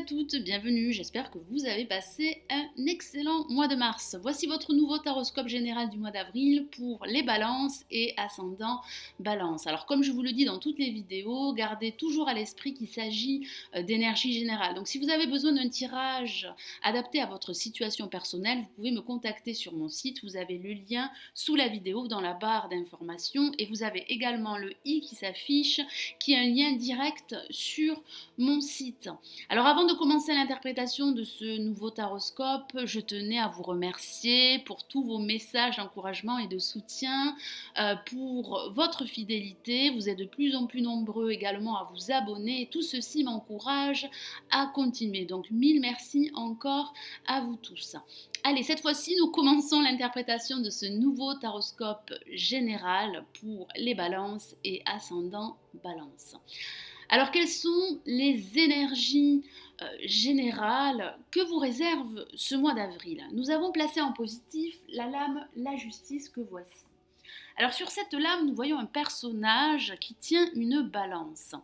toutes, bienvenue, j'espère que vous avez passé un excellent mois de mars. Voici votre nouveau taroscope général du mois d'avril pour les balances et ascendant balance. Alors comme je vous le dis dans toutes les vidéos, gardez toujours à l'esprit qu'il s'agit d'énergie générale. Donc si vous avez besoin d'un tirage adapté à votre situation personnelle, vous pouvez me contacter sur mon site, vous avez le lien sous la vidéo dans la barre d'informations et vous avez également le i qui s'affiche qui est un lien direct sur mon site. Alors avant de commencer l'interprétation de ce nouveau taroscope, je tenais à vous remercier pour tous vos messages d'encouragement et de soutien, pour votre fidélité. Vous êtes de plus en plus nombreux également à vous abonner et tout ceci m'encourage à continuer. Donc mille merci encore à vous tous. Allez, cette fois-ci, nous commençons l'interprétation de ce nouveau taroscope général pour les balances et ascendant balance. Alors, quelles sont les énergies générales que vous réserve ce mois d'avril? Nous avons placé en positif la lame La Justice que voici. Alors, sur cette lame, nous voyons un personnage qui tient une balance.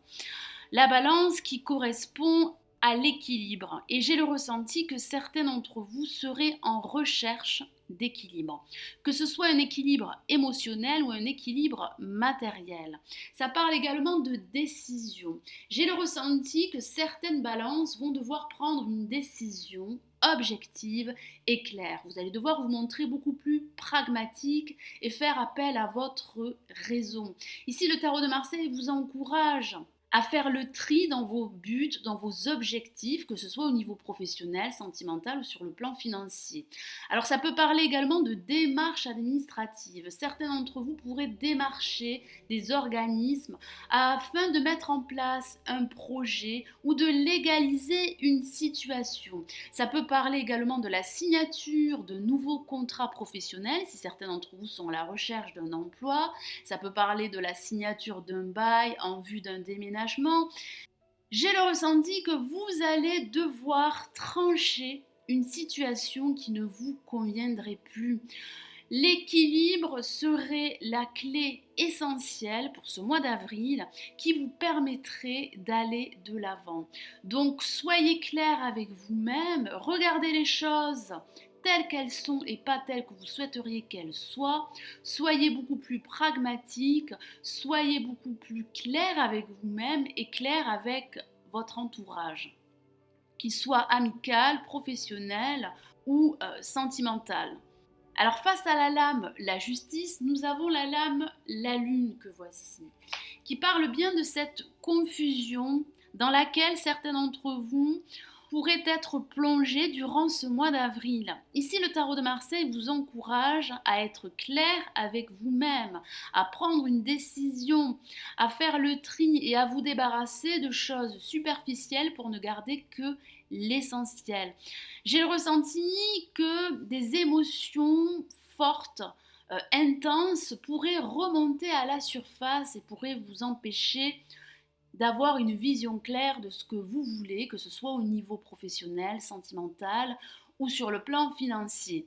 La balance qui correspond à l'équilibre. Et j'ai le ressenti que certains d'entre vous seraient en recherche d'équilibre. Que ce soit un équilibre émotionnel ou un équilibre matériel. Ça parle également de décision. J'ai le ressenti que certaines balances vont devoir prendre une décision objective et claire. Vous allez devoir vous montrer beaucoup plus pragmatique et faire appel à votre raison. Ici, le tarot de Marseille vous encourage à faire le tri dans vos buts, dans vos objectifs, que ce soit au niveau professionnel, sentimental ou sur le plan financier. Alors ça peut parler également de démarches administratives. Certains d'entre vous pourraient démarcher des organismes afin de mettre en place un projet ou de légaliser une situation. Ça peut parler également de la signature de nouveaux contrats professionnels, si certains d'entre vous sont à la recherche d'un emploi. Ça peut parler de la signature d'un bail en vue d'un déménagement. J'ai le ressenti que vous allez devoir trancher une situation qui ne vous conviendrait plus. L'équilibre serait la clé essentielle pour ce mois d'avril qui vous permettrait d'aller de l'avant. Donc soyez clair avec vous-même, regardez les choses telles qu'elles sont et pas telles que vous souhaiteriez qu'elles soient. Soyez beaucoup plus pragmatique, soyez beaucoup plus clair avec vous-même et clair avec votre entourage, qu'il soit amical, professionnel ou sentimental. Alors face à la lame La Justice, nous avons la lame La Lune que voici, qui parle bien de cette confusion dans laquelle certains d'entre vous pourraient être plongés durant ce mois d'avril. Ici, le tarot de Marseille vous encourage à être clair avec vous-même, à prendre une décision, à faire le tri et à vous débarrasser de choses superficielles pour ne garder que l'essentiel. J'ai le ressenti que des émotions fortes, intenses, pourraient remonter à la surface et pourraient vous empêcher d'avoir une vision claire de ce que vous voulez, que ce soit au niveau professionnel, sentimental ou sur le plan financier.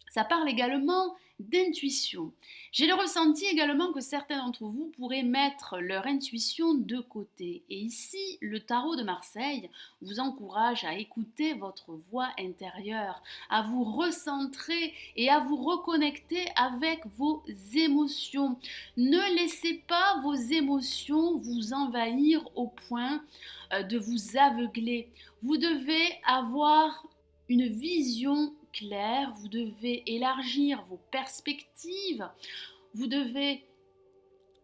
Ça parle également d'intuition. J'ai le ressenti également que certains d'entre vous pourraient mettre leur intuition de côté. Et ici, le tarot de Marseille vous encourage à écouter votre voix intérieure, à vous recentrer et à vous reconnecter avec vos émotions. Ne laissez pas vos émotions vous envahir au point de vous aveugler. Vous devez avoir une vision claire, vous devez élargir vos perspectives, vous devez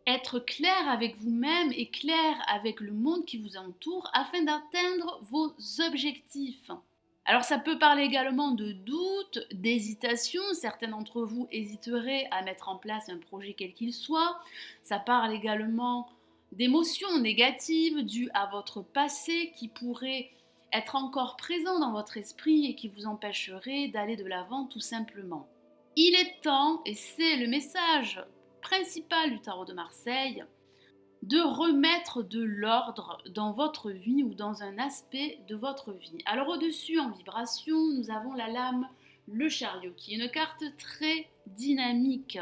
être clair avec vous-même et clair avec le monde qui vous entoure afin d'atteindre vos objectifs. Alors ça peut parler également de doute, d'hésitation, certains d'entre vous hésiteraient à mettre en place un projet quel qu'il soit. Ça parle également d'émotions négatives dues à votre passé qui pourraient être encore présent dans votre esprit et qui vous empêcherait d'aller de l'avant tout simplement. Il est temps, et c'est le message principal du tarot de Marseille, de remettre de l'ordre dans votre vie ou dans un aspect de votre vie. Alors au-dessus, en vibration, nous avons la lame Le Chariot, qui est une carte très dynamique.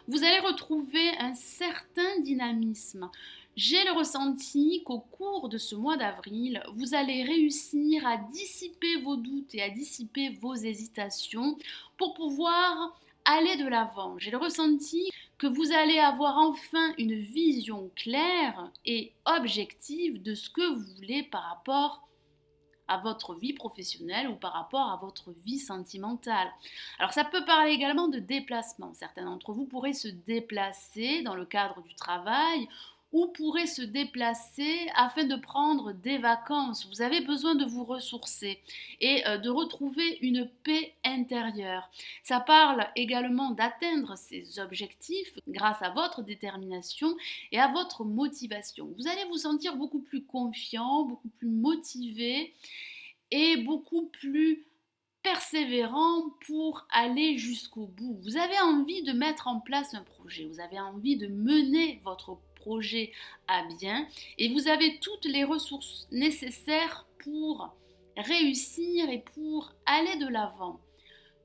Vous allez retrouver un certain dynamisme. J'ai le ressenti qu'au cours de ce mois d'avril, vous allez réussir à dissiper vos doutes et à dissiper vos hésitations pour pouvoir aller de l'avant. J'ai le ressenti que vous allez avoir enfin une vision claire et objective de ce que vous voulez par rapport à votre vie professionnelle ou par rapport à votre vie sentimentale. Alors ça peut parler également de déplacement. Certains d'entre vous pourraient se déplacer dans le cadre du travail ou pourraient se déplacer afin de prendre des vacances. Vous avez besoin de vous ressourcer et de retrouver une paix intérieure. Ça parle également d'atteindre ces objectifs grâce à votre détermination et à votre motivation. Vous allez vous sentir beaucoup plus confiant, beaucoup plus motivé et beaucoup plus persévérant pour aller jusqu'au bout. Vous avez envie de mettre en place un projet, vous avez envie de mener votre projet à bien et vous avez toutes les ressources nécessaires pour réussir et pour aller de l'avant.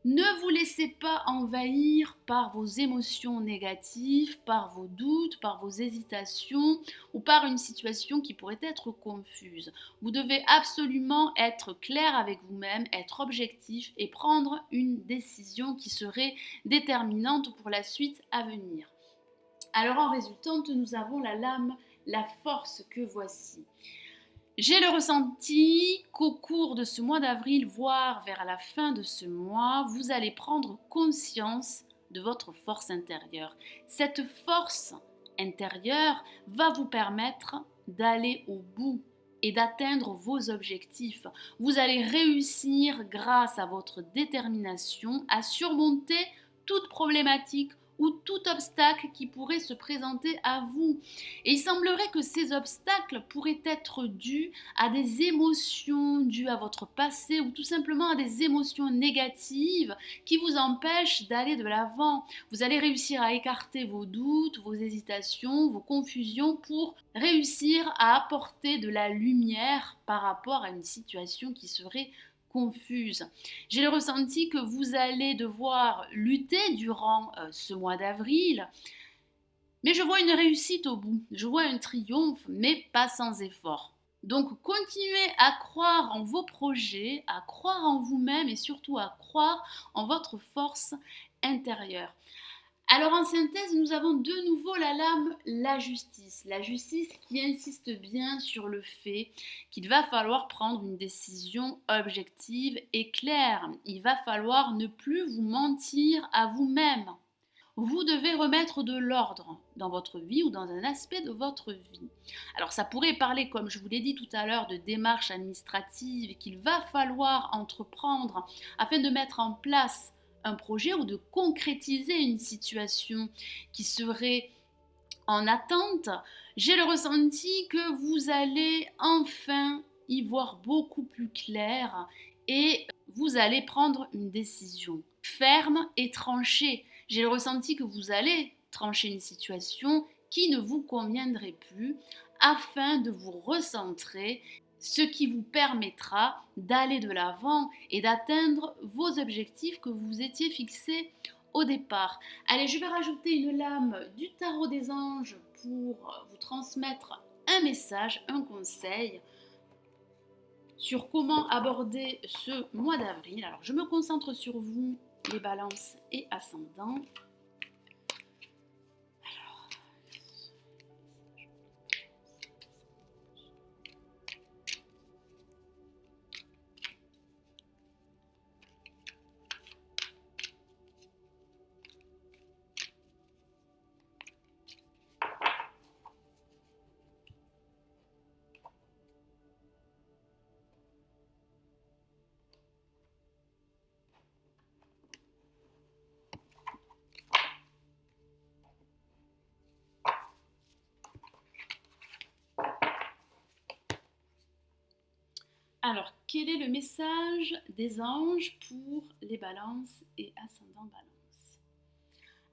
Ne vous laissez pas envahir par vos émotions négatives, par vos doutes, par vos hésitations ou par une situation qui pourrait être confuse. Vous devez absolument être clair avec vous-même, être objectif et prendre une décision qui serait déterminante pour la suite à venir. Alors en résultante, nous avons la lame, la force que voici. J'ai le ressenti qu'au cours de ce mois d'avril, voire vers la fin de ce mois, vous allez prendre conscience de votre force intérieure. Cette force intérieure va vous permettre d'aller au bout et d'atteindre vos objectifs. Vous allez réussir grâce à votre détermination à surmonter toute problématique ou tout obstacle qui pourrait se présenter à vous. Et il semblerait que ces obstacles pourraient être dus à des émotions dues à votre passé ou tout simplement à des émotions négatives qui vous empêchent d'aller de l'avant. Vous allez réussir à écarter vos doutes, vos hésitations, vos confusions pour réussir à apporter de la lumière par rapport à une situation qui serait confuse. J'ai le ressenti que vous allez devoir lutter durant ce mois d'avril, mais je vois une réussite au bout, je vois un triomphe, mais pas sans effort. Donc continuez à croire en vos projets, à croire en vous-même et surtout à croire en votre force intérieure. Alors en synthèse, nous avons de nouveau la lame, la justice. La justice qui insiste bien sur le fait qu'il va falloir prendre une décision objective et claire. Il va falloir ne plus vous mentir à vous-même. Vous devez remettre de l'ordre dans votre vie ou dans un aspect de votre vie. Alors ça pourrait parler, comme je vous l'ai dit tout à l'heure, de démarches administratives qu'il va falloir entreprendre afin de mettre en place un projet ou de concrétiser une situation qui serait en attente. J'ai le ressenti que vous allez enfin y voir beaucoup plus clair et vous allez prendre une décision ferme et tranchée. J'ai le ressenti que vous allez trancher une situation qui ne vous conviendrait plus afin de vous recentrer, ce qui vous permettra d'aller de l'avant et d'atteindre vos objectifs que vous étiez fixés au départ. Allez, je vais rajouter une lame du tarot des anges pour vous transmettre un message, un conseil sur comment aborder ce mois d'avril. Alors, je me concentre sur vous, les balances et ascendants. Alors, quel est le message des anges pour les balances et ascendant balance?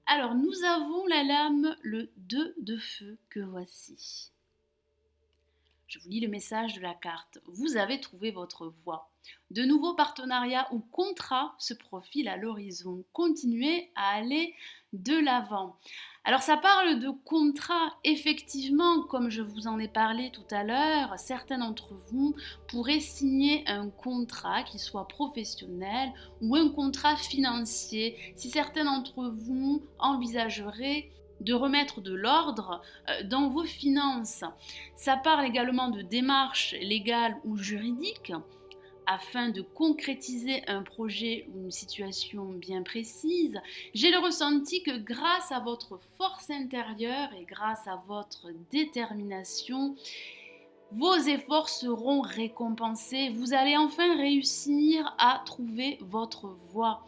Alors, nous avons la lame, le 2 de feu que voici. Je vous lis le message de la carte. Vous avez trouvé votre voie. De nouveaux partenariats ou contrats se profilent à l'horizon. Continuez à aller de l'avant. Alors ça parle de contrat, effectivement, comme je vous en ai parlé tout à l'heure, certains d'entre vous pourraient signer un contrat qui soit professionnel ou un contrat financier. Si certains d'entre vous envisageraient de remettre de l'ordre dans vos finances. Ça parle également de démarches légales ou juridiques afin de concrétiser un projet ou une situation bien précise. J'ai le ressenti que grâce à votre force intérieure et grâce à votre détermination, vos efforts seront récompensés. Vous allez enfin réussir à trouver votre voie.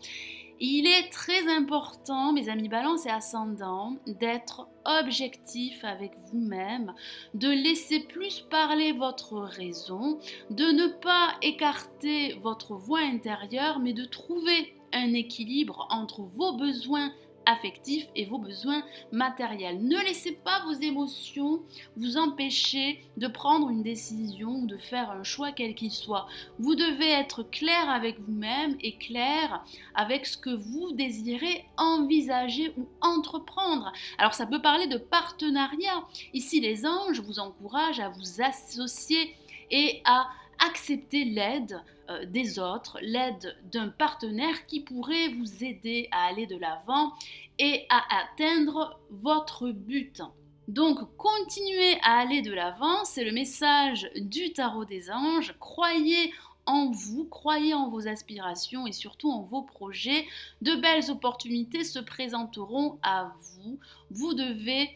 Il est très important, mes amis balance et ascendant, d'être objectif avec vous-même, de laisser plus parler votre raison, de ne pas écarter votre voix intérieure, mais de trouver un équilibre entre vos besoins affectifs et vos besoins matériels. Ne laissez pas vos émotions vous empêcher de prendre une décision ou de faire un choix quel qu'il soit. Vous devez être clair avec vous-même et clair avec ce que vous désirez envisager ou entreprendre. Alors ça peut parler de partenariat. Ici, les anges vous encouragent à vous associer et à accepter l'aide des autres, l'aide d'un partenaire qui pourrait vous aider à aller de l'avant et à atteindre votre but. Donc, continuez à aller de l'avant, c'est le message du tarot des anges. Croyez en vous, croyez en vos aspirations et surtout en vos projets. De belles opportunités se présenteront à vous. Vous devez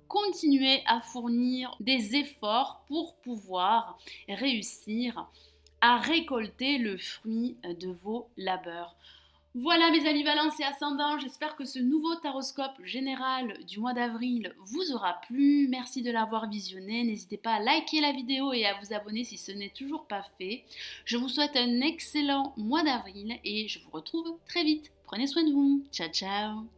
continuer à fournir des efforts pour pouvoir réussir à récolter le fruit de vos labeurs. Voilà mes amis Balance et Ascendant, j'espère que ce nouveau taroscope général du mois d'avril vous aura plu. Merci de l'avoir visionné. N'hésitez pas à liker la vidéo et à vous abonner si ce n'est toujours pas fait. Je vous souhaite un excellent mois d'avril et je vous retrouve très vite. Prenez soin de vous. Ciao ciao.